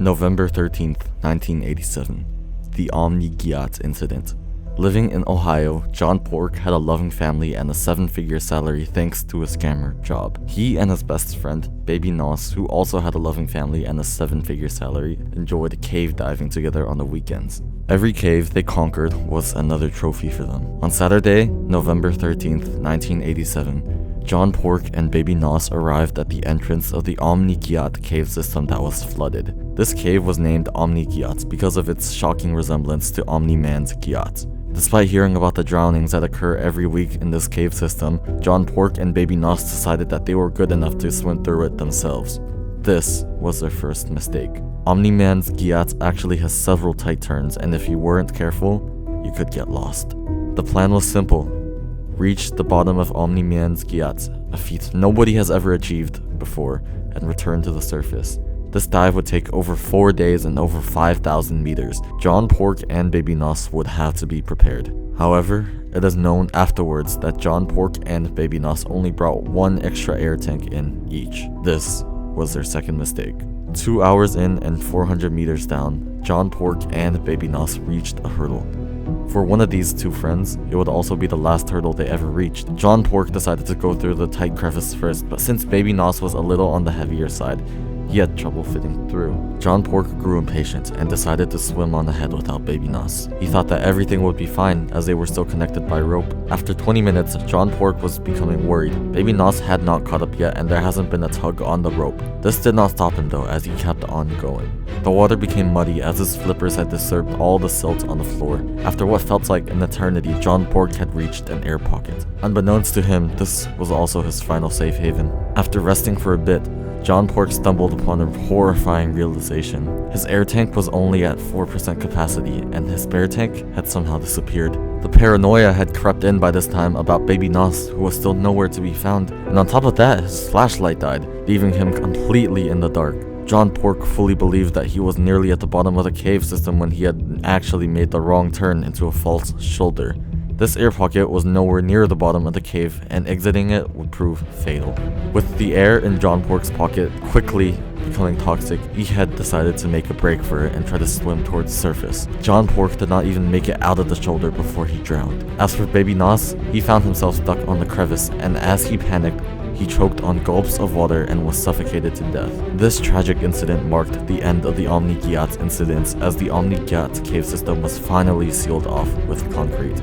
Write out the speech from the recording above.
November 13th, 1987. The Omni Giat Incident. Living in Ohio, John Pork had a loving family and a 7-figure salary thanks to a scammer job. He and his best friend, Baby Nos, who also had a loving family and a 7-figure salary, enjoyed cave diving together on the weekends. Every cave they conquered was another trophy for them. On Saturday, November 13th, 1987, John Pork and Baby Nos arrived at the entrance of the Omni Giat cave system that was flooded. This cave was named Omni Giat because of its shocking resemblance to Omni-Man's Giat. Despite hearing about the drownings that occur every week in this cave system, John Pork and Baby Nos decided that they were good enough to swim through it themselves. This was their first mistake. Omni-Man's Giat actually has several tight turns, and if you weren't careful, you could get lost. The plan was simple. Reach the bottom of Omni-Man's Giat, a feat nobody has ever achieved before, and return to the surface. This dive would take over 4 days and over 5,000 meters. John Pork and Baby Nos would have to be prepared. However, it is known afterwards that John Pork and Baby Nos only brought 1 extra air tank in each. This was their second mistake. 2 hours in and 400 meters down, John Pork and Baby Nos reached a hurdle. For one of these 2 friends, it would also be the last hurdle they ever reached. John Pork decided to go through the tight crevice first, but since Baby Nos was a little on the heavier side, he had trouble fitting through. John Pork grew impatient and decided to swim on ahead without Baby Nos. He thought that everything would be fine as they were still connected by rope. After 20 minutes, John Pork was becoming worried. Baby Nos had not caught up yet and there hasn't been a tug on the rope. This did not stop him though, as he kept on going. The water became muddy as his flippers had disturbed all the silt on the floor. After what felt like an eternity, John Pork had reached an air pocket. Unbeknownst to him, this was also his final safe haven. After resting for a bit, John Pork stumbled upon a horrifying realization. His air tank was only at 4% capacity, and his spare tank had somehow disappeared. The paranoia had crept in by this time about Baby Nos, who was still nowhere to be found, and on top of that, his flashlight died, leaving him completely in the dark. John Pork fully believed that he was nearly at the bottom of the cave system when he had actually made the wrong turn into a false shoulder. This air pocket was nowhere near the bottom of the cave, and exiting it would prove fatal. With the air in John Pork's pocket quickly becoming toxic, he had decided to make a break for it and try to swim towards the surface. John Pork did not even make it out of the shoulder before he drowned. As for Baby Nos, he found himself stuck on the crevice, and as he panicked, he choked on gulps of water and was suffocated to death. This tragic incident marked the end of the Omni Giat incidents, as the Omni Giat cave system was finally sealed off with concrete.